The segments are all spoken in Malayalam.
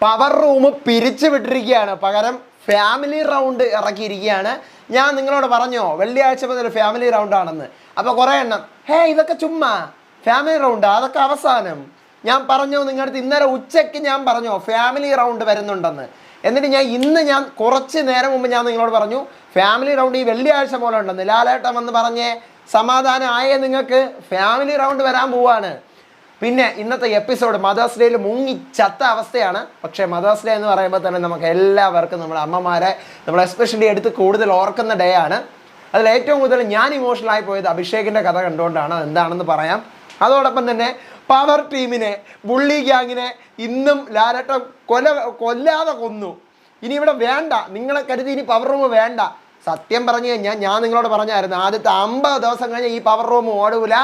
പവർ റൂം പിരിച്ചു വിട്ടിരിക്കുകയാണ്. പകരം ഫാമിലി റൗണ്ട് ഇറക്കിയിരിക്കുകയാണ്. ഞാൻ നിങ്ങളോട് പറഞ്ഞോ വെള്ളിയാഴ്ച മുതൽ ഫാമിലി റൗണ്ടാണെന്ന്. അപ്പോൾ കുറേ എണ്ണം ഇതൊക്കെ ചുമ്മാ ഫാമിലി റൗണ്ട് അതൊക്കെ അവസാനം. ഞാൻ പറഞ്ഞോ നിങ്ങളുടെ അടുത്ത് ഇന്നലെ ഉച്ചയ്ക്ക് ഞാൻ പറഞ്ഞോ ഫാമിലി റൗണ്ട് വരുന്നുണ്ടെന്ന്. എന്നിട്ട് ഞാൻ കുറച്ച് നേരം മുമ്പ് ഞാൻ നിങ്ങളോട് പറഞ്ഞു ഫാമിലി റൗണ്ട് ഈ വെള്ളിയാഴ്ച പോലെ ഉണ്ടെന്ന്. ലാലേട്ടൻ വന്ന് പറഞ്ഞേ സമാധാനം ആയേ നിങ്ങൾക്ക് ഫാമിലി റൗണ്ട് വരാൻ പോവാണ്. പിന്നെ ഇന്നത്തെ എപ്പിസോഡ് മദേഴ്സ് ഡേയിൽ മുങ്ങിച്ചത്ത അവസ്ഥയാണ്. പക്ഷേ മദേഴ്സ് ഡേ എന്ന് പറയുമ്പോൾ തന്നെ നമുക്ക് എല്ലാവർക്കും നമ്മുടെ അമ്മമാരെ നമ്മൾ എസ്പെഷ്യലി എടുത്ത് കൂടുതൽ ഓർക്കുന്ന ഡേ ആണ്. അതിൽ ഏറ്റവും കൂടുതൽ ഞാൻ ഇമോഷണലായി പോയത് അഭിഷേകിൻ്റെ കഥ കണ്ടുകൊണ്ടാണ്. എന്താണെന്ന് പറയാം. അതോടൊപ്പം തന്നെ പവർ ടീമിനെ ബുള്ളി ഗ്യാങ്ങിനെ ഇന്നും ലാലേട്ടൻ കൊല്ലാതെ കൊന്നു. ഇനി ഇവിടെ വേണ്ട, നിങ്ങളെ കരുതി ഇനി പവർ റൂം വേണ്ട. സത്യം പറഞ്ഞു കഴിഞ്ഞാൽ ഞാൻ നിങ്ങളോട് പറഞ്ഞായിരുന്നു ആദ്യത്തെ 50 ദിവസം കഴിഞ്ഞാൽ ഈ പവർ റൂം ഓടൂല.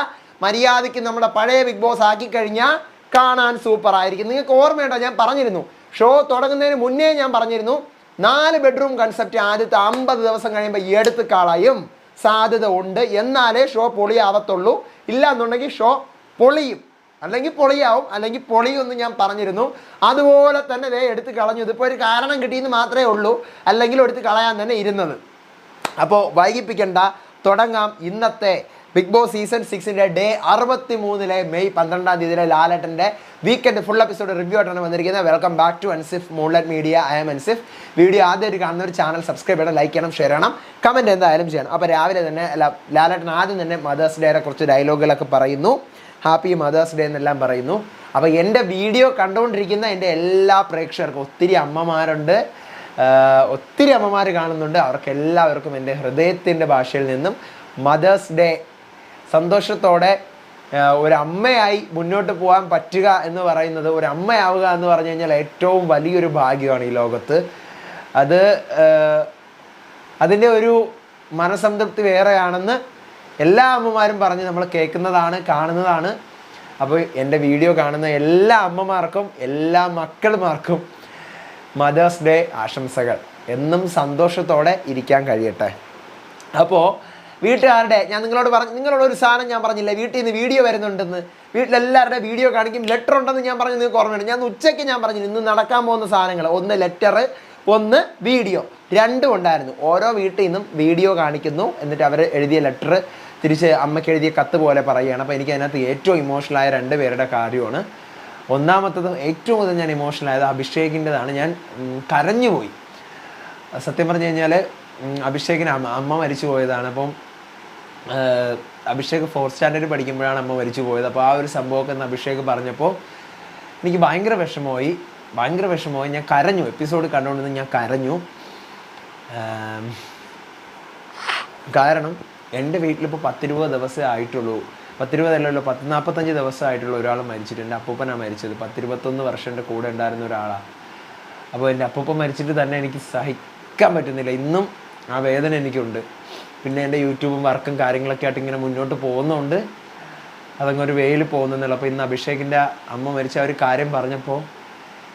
മര്യാദയ്ക്ക് നമ്മുടെ പഴയ ബിഗ് ബോസ് ആക്കി കഴിഞ്ഞാൽ കാണാൻ സൂപ്പർ ആയിരിക്കും. നിങ്ങൾക്ക് ഓർമ്മയുണ്ടോ? ഞാൻ പറഞ്ഞിരുന്നു ഷോ തുടങ്ങുന്നതിന് മുന്നേ ഞാൻ പറഞ്ഞിരുന്നു 4 ബെഡ്റൂം കൺസെപ്റ്റ് ആദ്യത്തെ 50 ദിവസം കഴിയുമ്പോൾ എടുത്ത് കളയും സാധ്യത ഉണ്ട്. എന്നാലേ ഷോ പൊളിയാവത്തുള്ളൂ. ഇല്ല എന്നുണ്ടെങ്കിൽ ഷോ പൊളിയും, അല്ലെങ്കിൽ പൊളിയാവും, അല്ലെങ്കിൽ പൊളിയുമെന്ന് ഞാൻ പറഞ്ഞിരുന്നു. അതുപോലെ തന്നെ എടുത്ത് കളഞ്ഞു. ഇതിപ്പോൾ ഒരു കാരണം കിട്ടിയെന്ന് മാത്രമേ ഉള്ളൂ, അല്ലെങ്കിൽ എടുത്ത് കളയാൻ തന്നെ ഇരുന്നത്. അപ്പോൾ വൈകിപ്പിക്കണ്ട, തുടങ്ങാം. ഇന്നത്തെ ബിഗ് ബോസ് സീസൺ 6ൻ്റെ ഡേ 63 മെയ് 12 തീയതിയിലെ ലാലേട്ടൻ്റെ വീക്കെൻഡ് ഫുൾ എപ്പിസോഡ് റിവ്യൂ ആയിട്ടാണ് വന്നിരിക്കുന്നത്. Welcome back to Ansif Moonlight Media. I am Ansif. Video ആദ്യമായിട്ട് കാണുന്ന ഒരു ചാനൽ സബ്സ്ക്രൈബ് ചെയ്യണം, ലൈക്ക് ചെയ്യണം, ഷെയർ ചെയ്യണം, കമൻറ്റ് എന്തായാലും ചെയ്യണം. അപ്പോൾ രാവിലെ തന്നെ ലാലേട്ടൻ ആദ്യം തന്നെ മദേഴ്സ് ഡേയെ കുറിച്ച് ഡയലോഗുകളൊക്കെ പറയുന്നു. ഹാപ്പി മദേഴ്സ് ഡേ എന്നെല്ലാം പറയുന്നു. അപ്പോൾ എൻ്റെ വീഡിയോ കണ്ടുകൊണ്ടിരിക്കുന്ന എൻ്റെ എല്ലാ പ്രേക്ഷകർക്കും, ഒത്തിരി അമ്മമാരുണ്ട്, ഒത്തിരി അമ്മമാർ കാണുന്നുണ്ട്, അവർക്കെല്ലാവർക്കും എൻ്റെ ഹൃദയത്തിൻ്റെ ഭാഷയിൽ നിന്നും മദേഴ്സ് ഡേ സന്തോഷത്തോടെ ഒരമ്മയായി മുന്നോട്ട് പോകാൻ പറ്റുക എന്ന് പറയുന്നത്, ഒരു അമ്മയാവുക എന്ന് പറഞ്ഞു കഴിഞ്ഞാൽ ഏറ്റവും വലിയൊരു ഭാഗ്യമാണ് ഈ ലോകത്ത്. അതിൻ്റെ ഒരു മനസ്സംതൃപ്തി വേറെയാണെന്ന് എല്ലാ അമ്മമാരും പറഞ്ഞ് നമ്മൾ കേൾക്കുന്നതാണ്, കാണുന്നതാണ്. അപ്പോൾ എൻ്റെ വീഡിയോ കാണുന്ന എല്ലാ അമ്മമാർക്കും എല്ലാ മക്കൾമാർക്കും മദേഴ്സ് ഡേ ആശംസകൾ. എന്നും സന്തോഷത്തോടെ ഇരിക്കാൻ കഴിയട്ടെ. അപ്പോൾ വീട്ടുകാരുടെ ഞാൻ നിങ്ങളോട് ഒരു സാധനം ഞാൻ പറഞ്ഞില്ല, വീട്ടിൽ നിന്ന് വീഡിയോ വരുന്നുണ്ടെന്ന്. വീട്ടിലെല്ലാവരുടെ വീഡിയോ കാണിക്കും. ലെറ്റർ ഉണ്ടെന്ന് ഞാൻ പറഞ്ഞു, നിങ്ങൾക്ക് ഓർമ്മയുണ്ട്. ഞാൻ ഉച്ചയ്ക്ക് ഞാൻ പറഞ്ഞു ഇന്ന് നടക്കാൻ പോകുന്ന സാധനങ്ങൾ, ഒന്ന് ലെറ്റർ, ഒന്ന് വീഡിയോ, രണ്ടും ഉണ്ടായിരുന്നു. ഓരോ വീട്ടിൽ നിന്നും വീഡിയോ കാണിക്കുന്നു. എന്നിട്ട് അവർ എഴുതിയ ലെറ്റർ തിരിച്ച് അമ്മയ്ക്ക് എഴുതിയ കത്ത് പോലെ പറയുകയാണ്. അപ്പോൾ എനിക്ക് അതിനകത്ത് ഏറ്റവും ഇമോഷണലായ 2 പേരുടെ കാര്യമാണ്. ഒന്നാമത്തത് ഏറ്റവും കൂടുതൽ ഞാൻ ഇമോഷണലായത് അഭിഷേകിൻ്റെതാണ്. ഞാൻ കരഞ്ഞുപോയി. സത്യം പറഞ്ഞു കഴിഞ്ഞാൽ അഭിഷേകിന് അമ്മ മരിച്ചു പോയതാണ്. അപ്പം അഭിഷേക് 4th സ്റ്റാൻഡേർഡ് പഠിക്കുമ്പോഴാണ് അമ്മ മരിച്ചു പോയത്. അപ്പോൾ ആ ഒരു സംഭവമൊക്കെ എന്ന് അഭിഷേക് പറഞ്ഞപ്പോൾ എനിക്ക് ഭയങ്കര വിഷമമായി. ഞാൻ കരഞ്ഞു. എപ്പിസോഡ് കണ്ടുകൊണ്ടിരുന്ന് ഞാൻ കരഞ്ഞു. കാരണം എൻ്റെ വീട്ടിലിപ്പോൾ 10-20 ദിവസമേ ആയിട്ടുള്ളൂ. 10-20 അല്ലല്ലോ, 40-45 ദിവസമായിട്ടുള്ള ഒരാൾ മരിച്ചിട്ട്. എൻ്റെ അപ്പൂപ്പനാണ് മരിച്ചത്. 10-21 വർഷം എൻ്റെ കൂടെ ഉണ്ടായിരുന്ന ഒരാളാണ്. അപ്പോൾ എൻ്റെ അപ്പൂപ്പൻ മരിച്ചിട്ട് തന്നെ എനിക്ക് സഹിക്കാൻ പറ്റുന്നില്ല. ഇന്നും ആ വേദന എനിക്കുണ്ട്. പിന്നെ എൻ്റെ യൂട്യൂബും വർക്കും കാര്യങ്ങളൊക്കെ ആയിട്ട് ഇങ്ങനെ മുന്നോട്ട് പോകുന്നതുകൊണ്ട് അതങ്ങൊരു വേയിൽ പോകുന്നില്ല. അപ്പോൾ ഇന്ന് അഭിഷേകിൻ്റെ അമ്മ മരിച്ച ആ ഒരു കാര്യം പറഞ്ഞപ്പോൾ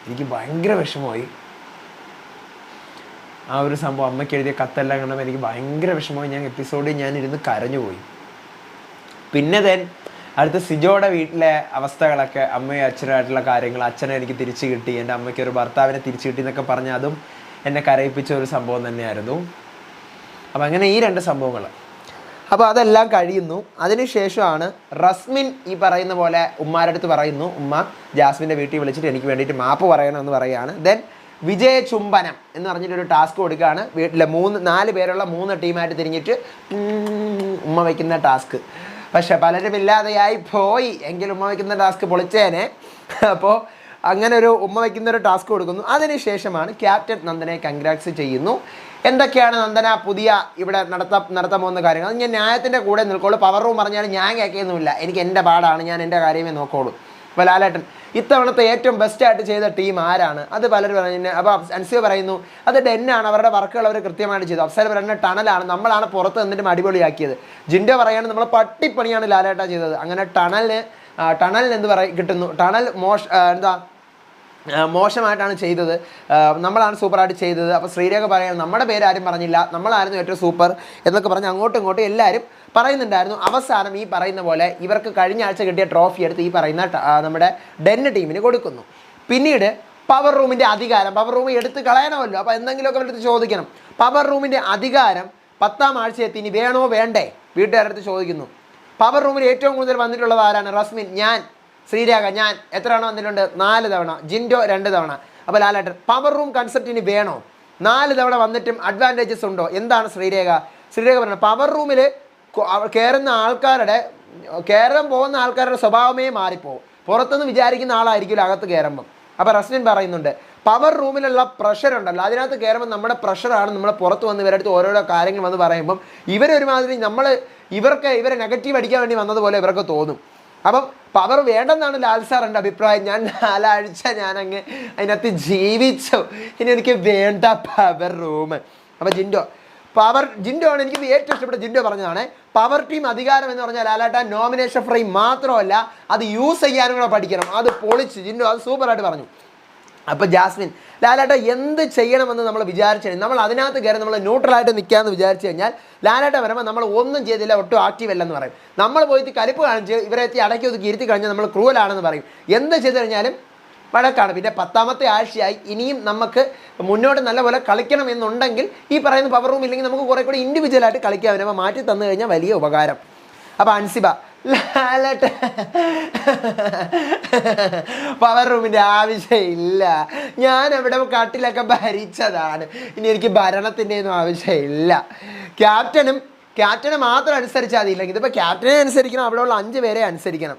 എനിക്ക് ഭയങ്കര വിഷമമായി. ആ ഒരു സംഭവം അമ്മയ്ക്ക് എഴുതിയ കത്തെല്ലാം കണ്ടപ്പോൾ എനിക്ക് ഭയങ്കര വിഷമമായി. ഞാൻ ഇരുന്ന് കരഞ്ഞുപോയി. പിന്നെ അടുത്ത സിജോയുടെ വീട്ടിലെ അവസ്ഥകളൊക്കെ, അമ്മയും അച്ഛനായിട്ടുള്ള കാര്യങ്ങൾ, അച്ഛനെ എനിക്ക് തിരിച്ചു കിട്ടി, എൻ്റെ അമ്മയ്ക്ക് ഒരു ഭർത്താവിനെ തിരിച്ചു കിട്ടി എന്നൊക്കെ പറഞ്ഞാൽ അതും എന്നെ കരയിപ്പിച്ച ഒരു സംഭവം തന്നെയായിരുന്നു. അപ്പം അങ്ങനെ ഈ 2 സംഭവങ്ങൾ. അപ്പോൾ അതെല്ലാം കഴിയുന്നു. അതിനുശേഷമാണ് റസ്മിൻ ഈ പറയുന്ന പോലെ ഉമ്മാരുടെ അടുത്ത് പറയുന്നു, ഉമ്മ ജാസ്മിൻ്റെ വീട്ടിൽ വിളിച്ചിട്ട് എനിക്ക് വേണ്ടിയിട്ട് മാപ്പ് പറയണമെന്ന് പറയുകയാണ്. വിജയ ചുംബനം എന്ന് പറഞ്ഞിട്ടൊരു ടാസ്ക് കൊടുക്കുകയാണ്. വീട്ടിലെ 4 പേരുള്ള 3 ടീമായിട്ട് തിരിഞ്ഞിട്ട് ഉമ്മ വയ്ക്കുന്ന ടാസ്ക്. പക്ഷെ പലരും ഇല്ലാതെയായി പോയി. എങ്കിലും ഉമ്മ വയ്ക്കുന്ന ടാസ്ക് പൊളിച്ചേനെ. അപ്പോൾ അങ്ങനെ ഒരു ഉമ്മ വയ്ക്കുന്നൊരു ടാസ്ക് കൊടുക്കുന്നു. അതിനുശേഷമാണ് ക്യാപ്റ്റൻ നന്ദനെ കൺഗ്രാറ്റ്സ് ചെയ്യുന്നു. എന്തൊക്കെയാണ് നന്ദന പുതിയ ഇവിടെ നടത്താൻ പോകുന്ന കാര്യങ്ങൾ, അത് ഞാൻ ന്യായത്തിൻ്റെ കൂടെ നിൽക്കുള്ളൂ. പവർ റൂം പറഞ്ഞാലും ഞാൻ കേൾക്കുകയൊന്നുമില്ല. എനിക്ക് എൻ്റെ പാടാണ്, ഞാൻ എൻ്റെ കാര്യമേ നോക്കുള്ളൂ. അപ്പോൾ ലാലേട്ടൻ ഇത്തവണത്തെ ഏറ്റവും ബെസ്റ്റായിട്ട് ചെയ്ത ടീം ആരാണ്? അത് പലരും പറഞ്ഞു. അപ്പോൾ അൻസിയ പറയുന്നു അത് ഡെന്നാണ്, അവരുടെ വർക്കുകൾ അവർ കൃത്യമായിട്ട് ചെയ്തു. അഫ്സൽ പറയുന്ന ടണലാണ്, നമ്മളാണ് പുറത്ത് നിന്നിട്ട് അടിപൊളിയാക്കിയത്. ജിൻഡോ പറയാണ് നമ്മൾ പട്ടിപ്പണിയാണ് ലാലേട്ട ചെയ്തത്. അങ്ങനെ ടണലിന് എന്ത് കിട്ടുന്നു, ടണൽ മോശമായിട്ടാണ് ചെയ്തത്, നമ്മളാണ് സൂപ്പറായിട്ട് ചെയ്തത്. അപ്പോൾ ശ്രീരേഖ പറയാൻ നമ്മുടെ പേര് ആരും പറഞ്ഞില്ല, നമ്മളായിരുന്നു ഏറ്റവും സൂപ്പർ എന്നൊക്കെ പറഞ്ഞ് അങ്ങോട്ടും ഇങ്ങോട്ടും എല്ലാവരും പറയുന്നുണ്ടായിരുന്നു. അവസാനം ഈ പറയുന്ന പോലെ ഇവർക്ക് കഴിഞ്ഞ ആഴ്ച കിട്ടിയ ട്രോഫി എടുത്ത് ഈ പറയുന്ന നമ്മുടെ ഡെന്ന് ടീമിന് കൊടുക്കുന്നു. പിന്നീട് പവർ റൂമിൻ്റെ അധികാരം, പവർ റൂം എടുത്ത് കളയണമല്ലോ, അപ്പോൾ എന്തെങ്കിലുമൊക്കെ അവരുടെ അടുത്ത് ചോദിക്കണം. പവർ റൂമിൻ്റെ അധികാരം 10ാം ആഴ്ച എത്തി, ഇനി വേണോ വേണ്ടേ വീട്ടുകാരുടെ അടുത്ത് ചോദിക്കുന്നു. പവർ റൂമിൽ ഏറ്റവും കൂടുതൽ വന്നിട്ടുള്ളത് ആരാണ്? റസ്മിൻ, ഞാൻ, ശ്രീരേഖ. ഞാൻ എത്ര തവണ വന്നിട്ടുണ്ട്? 4 തവണ. ജിൻഡോ 2 തവണ. അപ്പോൾ ലാലേട്ടൻ പവർ റൂം കൺസെപ്റ്റിന് വേണോ? 4 തവണ വന്നിട്ടും അഡ്വാൻറ്റേജസ് ഉണ്ടോ? എന്താണ് ശ്രീരേഖ പറയുന്നത്? പവർ റൂമിൽ കയറാൻ പോകുന്ന ആൾക്കാരുടെ സ്വഭാവമേ മാറിപ്പോവും. പുറത്തുനിന്ന് വിചാരിക്കുന്ന ആളായിരിക്കില്ല അകത്ത് കയറുമ്പം. അപ്പോൾ റസ്മിൻ പറയുന്നുണ്ട് പവർ റൂമിലുള്ള പ്രഷർ ഉണ്ടല്ലോ, അതിനകത്ത് കയറുമ്പോൾ നമ്മുടെ പ്രഷറാണ് നമ്മൾ പുറത്ത് വന്ന് ഇവരടുത്ത് ഓരോരോ കാര്യങ്ങൾ വന്ന് പറയുമ്പം ഇവരൊരുമാതിരി ഇവരെ നെഗറ്റീവ് അടിക്കാൻ വേണ്ടി വന്നതുപോലെ ഇവർക്ക് തോന്നും. അപ്പം പവർ വേണ്ടെന്നാണ് ലാൽ സാറിൻ്റെ അഭിപ്രായം. ഞാൻ 4 ആഴ്ച ഞാനങ്ങ് അതിനകത്ത് ജീവിച്ചു, ഇനി എനിക്ക് വേണ്ട പവർ റൂം. അപ്പോൾ ജിൻഡോ ആണ് എനിക്ക് ഏറ്റവും ഇഷ്ടപ്പെട്ട. ജിൻഡോ പറഞ്ഞതാണ് പവർ ടീം അധികാരം എന്ന് പറഞ്ഞാൽ ലാലേട്ട നോമിനേഷൻ ഫ്രെയിം മാത്രമല്ല അത് യൂസ് ചെയ്യാനും കൂടെ പഠിക്കണം. അത് പൊളിച്ച് ജിൻഡോ അത് സൂപ്പറായിട്ട് പറഞ്ഞു. അപ്പോൾ ജാസ്മിൻ, ലാലേട്ട എന്ത് ചെയ്യണമെന്ന് നമ്മൾ വിചാരിച്ചു കഴിഞ്ഞാൽ നമ്മൾ അതിനകത്ത് കയറി നമ്മൾ ന്യൂട്രലായിട്ട് നിൽക്കാമെന്ന് വിചാരിച്ചു കഴിഞ്ഞാൽ ലാലേട്ട വരുമ്പോൾ നമ്മൾ ഒന്നും ചെയ്തില്ല, ഒട്ടും ആക്റ്റീവ് അല്ലെന്ന് പറയും. നമ്മൾ പോയിട്ട് കലിപ്പ് കാണിച്ച് ഇവരെ എത്തി അടക്കി ഒതുക്കി ഇരുത്തി കഴിഞ്ഞാൽ നമ്മൾ ക്രൂവലാണെന്ന് പറയും. എന്ത് ചെയ്ത് കഴിഞ്ഞാലും വഴക്കാണ്. പിന്നെ 10ാമത്തെ ആഴ്ചയായി, ഇനിയും നമുക്ക് മുന്നോട്ട് നല്ലപോലെ കളിക്കണം എന്നുണ്ടെങ്കിൽ ഈ പറയുന്ന പവർ റൂം ഇല്ലെങ്കിൽ നമുക്ക് കുറേ കൂടി ഇൻഡിവിജ്വലായിട്ട് കളിക്കാം. അപ്പോൾ മാറ്റി തന്നു കഴിഞ്ഞാൽ വലിയ ഉപകാരം. അപ്പോൾ അൻസിബ, ലാലേട്ട പവർ റൂമിൻ്റെ ആവശ്യമില്ല, ഞാൻ അവിടെ കട്ടിലൊക്കെ ഭരിച്ചതാണ്, ഇനി എനിക്ക് ഭരണത്തിൻ്റെ ഒന്നും ആവശ്യമില്ല. ക്യാപ്റ്റനെ മാത്രം അനുസരിച്ചാൽ മതിയില്ലെങ്കിൽ ഇതിപ്പോൾ ക്യാപ്റ്റനെ അനുസരിക്കണം, അവിടെയുള്ള 5 പേരെ അനുസരിക്കണം.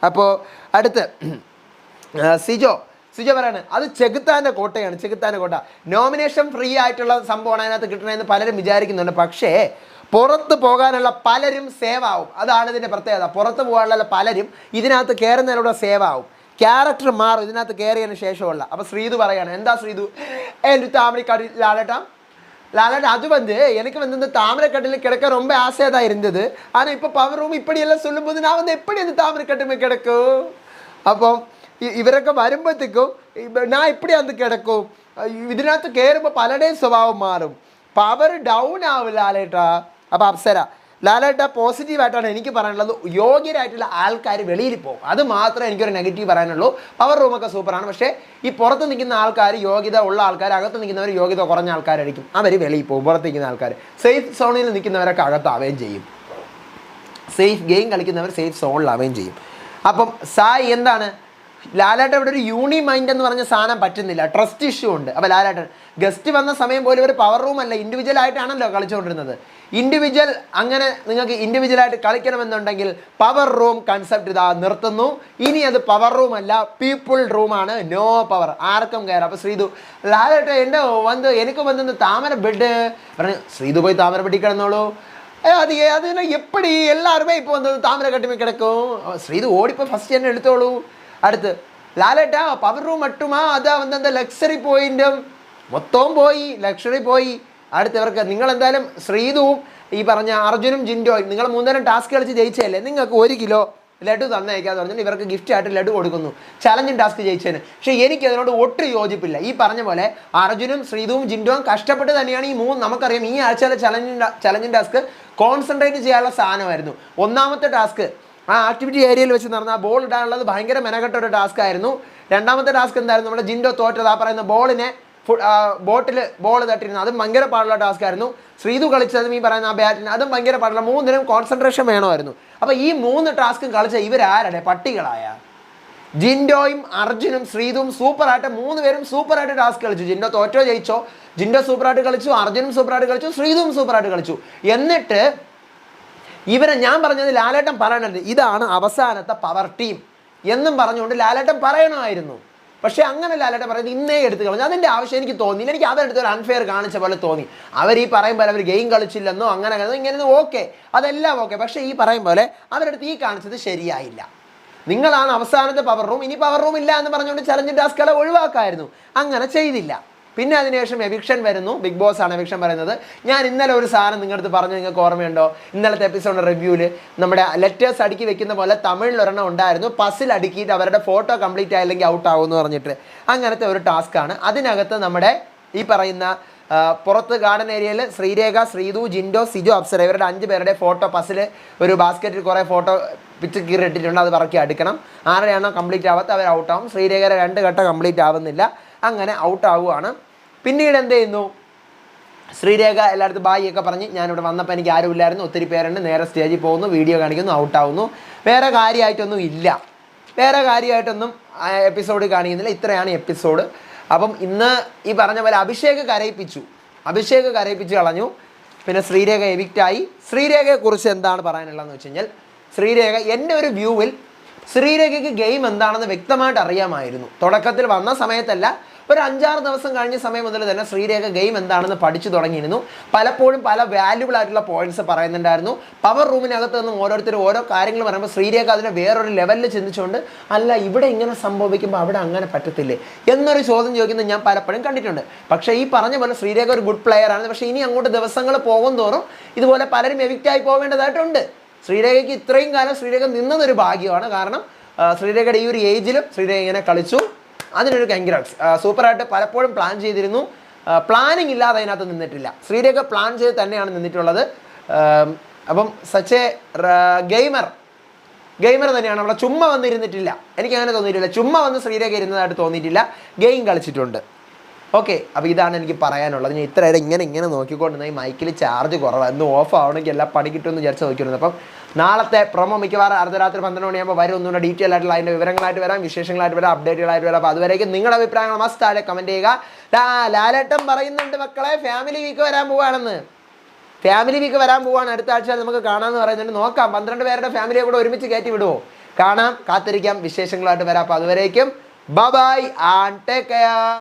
അപ്പോൾ അടുത്ത് സിജോ പറയാണ് അത് ചെകുത്താൻ്റെ കോട്ടയാണ്, ചെകുത്താൻ്റെ കോട്ട. നോമിനേഷൻ ഫ്രീ ആയിട്ടുള്ള സംഭവമാണ് അതിനകത്ത് കിട്ടണമെന്ന് പലരും വിചാരിക്കുന്നുണ്ട്. പക്ഷേ പുറത്ത് പോകാനുള്ള പലരും സേവ് ആവും, അതാണ് ഇതിൻ്റെ പ്രത്യേകത. പുറത്ത് പോകാനുള്ള പലരും ഇതിനകത്ത് കയറുന്നതിലൂടെ സേവ് ആവും, ക്യാരക്ടർ മാറും ഇതിനകത്ത് കയറിയതിന് ശേഷമുള്ള. അപ്പോൾ ശ്രീതു പറയാണ്, എന്താ ശ്രീതു, എൻ്റെ താമരക്കാട്ടിൽ ലാലേട്ട அது எனக்கு இந்த தாமரைக்கட்டில் கிடக்க ரொம்ப ஆசையாக தான் இருந்தது. ஆனால் இப்போ பவர் ரூம் இப்படியெல்லாம் சொல்லும்போது நான் எப்படி அந்த தாமரைக்கட்டுமே கிடக்கும். அப்போ ഇവരൊക്കെ വരുമ്പോഴത്തേക്കും ഞാൻ ഇപ്പടി അത് കിടക്കും. ഇതിനകത്ത് കയറുമ്പോൾ പലരുടെയും സ്വഭാവം മാറും, പവർ ഡൗൺ ആവും ലാലേട്ടാ. അപ്പോൾ അപ്സര, ലാലേട്ട പോസിറ്റീവായിട്ടാണ് എനിക്ക് പറയാനുള്ളത്. യോഗ്യരായിട്ടുള്ള ആൾക്കാർ വെളിയിൽ പോകും, അത് മാത്രമേ എനിക്കൊരു നെഗറ്റീവ് പറയാനുള്ളൂ. പവർ റൂമൊക്കെ സൂപ്പറാണ്, പക്ഷേ ഈ പുറത്ത് നിൽക്കുന്ന ആൾക്കാർ, യോഗ്യത ഉള്ള ആൾക്കാർ, അകത്ത് നിൽക്കുന്നവർ യോഗ്യത കുറഞ്ഞ ആൾക്കാരായിരിക്കും, അവർ വെളിയിൽ പോകും. പുറത്ത് നിൽക്കുന്ന ആൾക്കാർ സേഫ് സോണിൽ നിൽക്കുന്നവരൊക്കെ അകത്താവുകയും ചെയ്യും. സേഫ് ഗെയിം കളിക്കുന്നവർ സേഫ് സോണിലാവുകയും ചെയ്യും. അപ്പം സായി എന്താണ്, ലാലേട്ടൻ ഇവിടെ ഒരു യൂണി മൈൻഡ് എന്ന് പറഞ്ഞ സാധനം പറ്റുന്നില്ല, ട്രസ്റ്റ് ഇഷ്യൂ ഉണ്ട്. അപ്പോൾ ലാലേട്ടൻ ഗസ്റ്റ് വന്ന സമയം പോലും ഒരു പവർ റൂം അല്ല, ഇൻഡിവിജ്വൽ ആയിട്ടാണല്ലോ കളിച്ചുകൊണ്ടിരുന്നത്. ഇൻഡിവിജ്വൽ അങ്ങനെ നിങ്ങൾക്ക് ഇൻഡിവിജ്വലായിട്ട് കളിക്കണമെന്നുണ്ടെങ്കിൽ പവർ റൂം കൺസെപ്റ്റ് ഇതാ നിർത്തുന്നു. ഇനി അത് പവർ റൂം അല്ല, പീപ്പിൾ റൂമാണ്, നോ പവർ, ആർക്കും കയറാം. അപ്പോൾ ശ്രീതു, ലാലേട്ട എൻ്റെ എനിക്ക് വന്നത് താമര ബെഡ് പറഞ്ഞു. ശ്രീതു പോയി താമര ബെഡിൽ കിടന്നോളൂ. അതിനെ എപ്പടി എല്ലാവരുമേ ഇപ്പോൾ വന്നത് താമര കട്ടിമേ കിടക്കും. ശ്രീതു ഓടിപ്പോൾ ഫസ്റ്റ് തന്നെ എടുത്തോളൂ. അടുത്ത് ലാലേട്ട പവർ റൂം മട്ടുമാ, അതാ அந்த ലക്സറി പോയിന്റും മൊത്തവും പോയി, ലക്ഷറി പോയി. അടുത്തവർക്ക് നിങ്ങൾ എന്തായാലും ശ്രീതുവും ഈ പറഞ്ഞ അർജുനും ജിൻഡോയും നിങ്ങൾ 3 ടാസ്ക് കളിച്ച് ജയിച്ചതല്ലേ, നിങ്ങൾക്ക് 1 കിലോ ലഡു തന്നേക്കാന്ന് പറഞ്ഞാൽ ഇവർക്ക് ഗിഫ്റ്റ് ആയിട്ട് ലഡു കൊടുക്കുന്നു ചലഞ്ചിങ് ടാസ്ക് ജയിച്ചതിന്. പക്ഷേ എനിക്ക് അതിനോട് ഒട്ടും യോജിപ്പില്ല. ഈ പറഞ്ഞ പോലെ അർജുനും ശ്രീതുവും ജിൻഡോയും കഷ്ടപ്പെട്ട് തന്നെയാണ് ഈ 3, നമുക്കറിയാം ഈ ആഴ്ചയിലെ ചലഞ്ചിങ് ടാസ്ക് കോൺസെൻട്രേറ്റ് ചെയ്യാനുള്ള സാധനമായിരുന്നു. 1ാമത്തെ ടാസ്ക് ആ ആക്ടിവിറ്റി ഏരിയയിൽ വെച്ച് നടന്ന ആ ബോൾ ഇടാനുള്ളത് ഭയങ്കര മെനക്കെട്ട ഒരു ടാസ്ക് ആയിരുന്നു. 2ാമത്തെ ടാസ്ക് എന്തായിരുന്നു, നമ്മുടെ ജിൻഡോ തോറ്റത്, ആ പറയുന്ന ബോളിനെ ബോട്ടിൽ ബോൾ തട്ടിരുന്നു, അതും ഭയങ്കര പാടുള്ള ടാസ്ക് ആയിരുന്നു. ശ്രീതു കളിച്ചതും ഈ പറയുന്ന ആ ബാറ്റിന് അതും ഭയങ്കര പാടുള്ള, 3നും കോൺസെൻട്രേഷൻ വേണമായിരുന്നു. അപ്പോൾ ഈ 3 ടാസ്കും കളിച്ച ഇവരാരുടെ പട്ടികളായ ജിൻഡോയും അർജുനും ശ്രീതുവും സൂപ്പറായിട്ട് 3 പേരും സൂപ്പറായിട്ട് ടാസ്ക് കളിച്ചു. ജിൻഡോ തോറ്റോ ജയിച്ചോ, ജിൻഡോ സൂപ്പറായിട്ട് കളിച്ചു, അർജുനും സൂപ്പറായിട്ട് കളിച്ചു, ശ്രീതുവും സൂപ്പറായിട്ട് കളിച്ചു. എന്നിട്ട് ഇവരെ ഞാൻ പറഞ്ഞത് ലാലേട്ടൻ പറയണത് ഇതാണ് അവസാനത്തെ പവർ ടീം എന്നും പറഞ്ഞുകൊണ്ട് ലാലേട്ടൻ പറയണമായിരുന്നു. പക്ഷേ അങ്ങനെ ലാലേട്ടൻ പറയുന്നത് ഇന്നേ എടുത്ത് കളഞ്ഞു. അതിൻ്റെ ആവശ്യം എനിക്ക് തോന്നിയില്ല. എനിക്ക് അവരെടുത്ത് ഒരു അൺഫെയർ കാണിച്ച പോലെ തോന്നി. അവർ ഈ പറയുമ്പോൾ അവർ ഗെയിം കളിച്ചില്ലെന്നോ അങ്ങനെ ഇങ്ങനെ ഓക്കെ, അതെല്ലാം ഓക്കെ. പക്ഷേ ഈ പറയും പോലെ അവരെടുത്ത് ഈ കാണിച്ചത് ശരിയായില്ല. നിങ്ങളാണ് അവസാനത്തെ പവർ റൂം, ഇനി പവർ റൂം ഇല്ല എന്ന് പറഞ്ഞുകൊണ്ട് ചലഞ്ച് ടാസ്കുകളെ ഒഴിവാക്കായിരുന്നു. അങ്ങനെ ചെയ്തില്ല. പിന്നെ അതിനുശേഷം എവിക്ഷൻ വരുന്നു. ബിഗ് ബോസ് ആണ് എവിക്ഷൻ പറയുന്നത്. ഞാൻ ഇന്നലെ ഒരു സാധനം നിങ്ങളുടെ പറഞ്ഞു, നിങ്ങൾക്ക് ഓർമ്മയുണ്ടോ? ഇന്നലത്തെ എപ്പിസോഡ് റിവ്യൂവിൽ നമ്മുടെ ലെറ്റേഴ്സ് അടുക്കി വെക്കുന്ന പോലെ തമിഴിലൊരെണ്ണം ഉണ്ടായിരുന്നു, പസിൽ അടുക്കിയിട്ട് അവരുടെ ഫോട്ടോ കംപ്ലീറ്റ് ആയില്ലെങ്കിൽ ഔട്ട് ആവും എന്ന് പറഞ്ഞിട്ട്. അങ്ങനത്തെ ഒരു ടാസ്ക്കാണ്. അതിനകത്ത് നമ്മുടെ ഈ പറയുന്ന പുറത്ത് ഗാർഡൻ ഏരിയയിൽ ശ്രീരേഖ, ശ്രീതു, ജിൻഡോ, സിജോ, അപ്സര ഇവരുടെ 5 പേരുടെ ഫോട്ടോ പസിൽ ഒരു ബാസ്ക്കറ്റിൽ കുറേ ഫോട്ടോ പിച്ച് കീറിയിട്ടിട്ടുണ്ട്. അത് പറക്കി അടുക്കണം. ആരുടെയാണോ കംപ്ലീറ്റ് ആവാത്ത അവർ ഔട്ടാവും. ശ്രീരേഖയുടെ 2 ഘട്ടം കംപ്ലീറ്റ് ആവുന്നില്ല. അങ്ങനെ ഔട്ട് ആവുകയാണ്. പിന്നീട് എന്ത് ചെയ്യുന്നു, ശ്രീരേഖ എല്ലായിടത്തും ബായി ഒക്കെ പറഞ്ഞ് ഞാനിവിടെ വന്നപ്പോൾ എനിക്ക് ആരുമില്ലായിരുന്നു, ഒത്തിരി പേരുണ്ട്, നേരെ സ്റ്റേജിൽ പോകുന്നു, വീഡിയോ കാണിക്കുന്നു, ഔട്ടാവുന്നു. വേറെ കാര്യമായിട്ടൊന്നും ഇല്ല, വേറെ കാര്യമായിട്ടൊന്നും എപ്പിസോഡ് കാണിക്കുന്നില്ല. ഇത്രയാണ് എപ്പിസോഡ്. അപ്പം ഇന്ന് ഈ പറഞ്ഞ പോലെ അഭിഷേക് കരയിപ്പിച്ച് കളഞ്ഞു. പിന്നെ ശ്രീരേഖ എവിക്റ്റായി. ശ്രീരേഖയെക്കുറിച്ച് എന്താണ് പറയാനുള്ളതെന്ന് വെച്ച് കഴിഞ്ഞാൽ, ശ്രീരേഖ എൻ്റെ ഒരു വ്യൂവിൽ ശ്രീരേഖയ്ക്ക് ഗെയിം എന്താണെന്ന് വ്യക്തമായിട്ട് അറിയാമായിരുന്നു. തുടക്കത്തിൽ വന്ന സമയത്തല്ല, ഒരു 5-6 ദിവസം കഴിഞ്ഞ സമയം മുതൽ തന്നെ ശ്രീരേഖ ഗെയിം എന്താണെന്ന് പഠിച്ചു തുടങ്ങിയിരുന്നു. പലപ്പോഴും പല വാല്യുബിൾ ആയിട്ടുള്ള പോയിന്റ്സ് പറയുന്നുണ്ടായിരുന്നു. പവർ റൂമിനകത്ത് നിന്നും ഓരോരുത്തരും ഓരോ കാര്യങ്ങൾ പറയുമ്പോൾ ശ്രീരേഖ അതിനെ വേറൊരു ലെവലിൽ ചിന്തിച്ചുകൊണ്ട്, അല്ല ഇവിടെ ഇങ്ങനെ സംഭവിക്കുമ്പോൾ അവിടെ അങ്ങനെ പറ്റത്തില്ലേ എന്നൊരു ചോദ്യം ചോദിക്കുന്നത് ഞാൻ പലപ്പോഴും കണ്ടിട്ടുണ്ട്. പക്ഷേ ഈ പറഞ്ഞ പോലെ ശ്രീരേഖ ഒരു ഗുഡ് പ്ലെയർ ആണ്. പക്ഷേ ഇനി അങ്ങോട്ട് ദിവസങ്ങൾ പോകും തോറും ഇതുപോലെ പലരും എവിക്റ്റായി പോവേണ്ടതായിട്ടുണ്ട്. ശ്രീരേഖയ്ക്ക് ഇത്രയും കാലം ശ്രീരേഖ നിന്നതൊരു ഭാഗ്യമാണ്. കാരണം ശ്രീരേഖയുടെ ഈ ഒരു ഏജിലും ശ്രീരേഖ ഇങ്ങനെ കളിച്ചു. അതിനൊരു കൺഗ്രാറ്റ്സ്. സൂപ്പറായിട്ട് പലപ്പോഴും പ്ലാൻ ചെയ്തിരുന്നു. പ്ലാനിങ് ഇല്ലാതെ അതിനകത്ത് നിന്നിട്ടില്ല. ശ്രീരേഖ പ്ലാൻ ചെയ്ത് തന്നെയാണ് നിന്നിട്ടുള്ളത്. അപ്പം സച്ച് എ ഗെയിമർ തന്നെയാണ്. അവിടെ ചുമ്മാ വന്നിരുന്നിട്ടില്ല, എനിക്കങ്ങനെ തോന്നിയിട്ടില്ല. ചുമ്മാ വന്ന് ശ്രീരേഖ ഇരുന്നതായിട്ട് തോന്നിയിട്ടില്ല. ഗെയിം കളിച്ചിട്ടുണ്ട്. ഓക്കെ, അപ്പോൾ ഇതാണ് എനിക്ക് പറയാനുള്ളത്. ഞാൻ ഇത്രയേറെ ഇങ്ങനെ നോക്കിക്കൊണ്ടിരുന്ന ഈ മൈക്കിൽ ചാർജ് കുറവാണ്. ഇന്ന് ഓഫ് ആവണമെങ്കിൽ എല്ലാം പണി കിട്ടുമെന്ന് വിചാരിച്ച് നോക്കിയിരുന്നു. അപ്പം നാളത്തെ പ്രൊമോ മിക്കവാറും അർദ്ധരാത്രി 12 മണിയാകുമ്പോൾ വരും. ഒന്നുകൂടെ ഡീറ്റെയിൽ ആയിട്ടുള്ള അതിൻ്റെ വിവരങ്ങളായിട്ട് വരാം, വിശേഷങ്ങളായിട്ട് വരാം, അപ്ഡേറ്റുകളായിട്ട് വരാം. അപ്പോൾ അതുവരേക്കും നിങ്ങളുടെ അഭിപ്രായങ്ങൾ മസ്റ്റ് താഴെ കമൻറ്റ് ചെയ്യുക. ലാലേട്ടൻ പറയുന്നുണ്ട് മക്കളെ ഫാമിലി വീക്ക് വരാൻ പോവുകയാണെന്ന്. ഫാമിലി വീക്ക് വരാൻ പോവുകയാണ്. അടുത്ത ആഴ്ച നമുക്ക് കാണാമെന്ന് പറയുന്നുണ്ട്. നോക്കാം, 12 പേരുടെ ഫാമിലിയെ കൂടെ ഒരുമിച്ച് കയറ്റി വിടുമോ? കാണാം, കാത്തിരിക്കാം, വിശേഷങ്ങളായിട്ട് വരാം. അപ്പോൾ അതുവരേക്കും ബൈ ആൻഡ് ടേക്ക് കെയർ.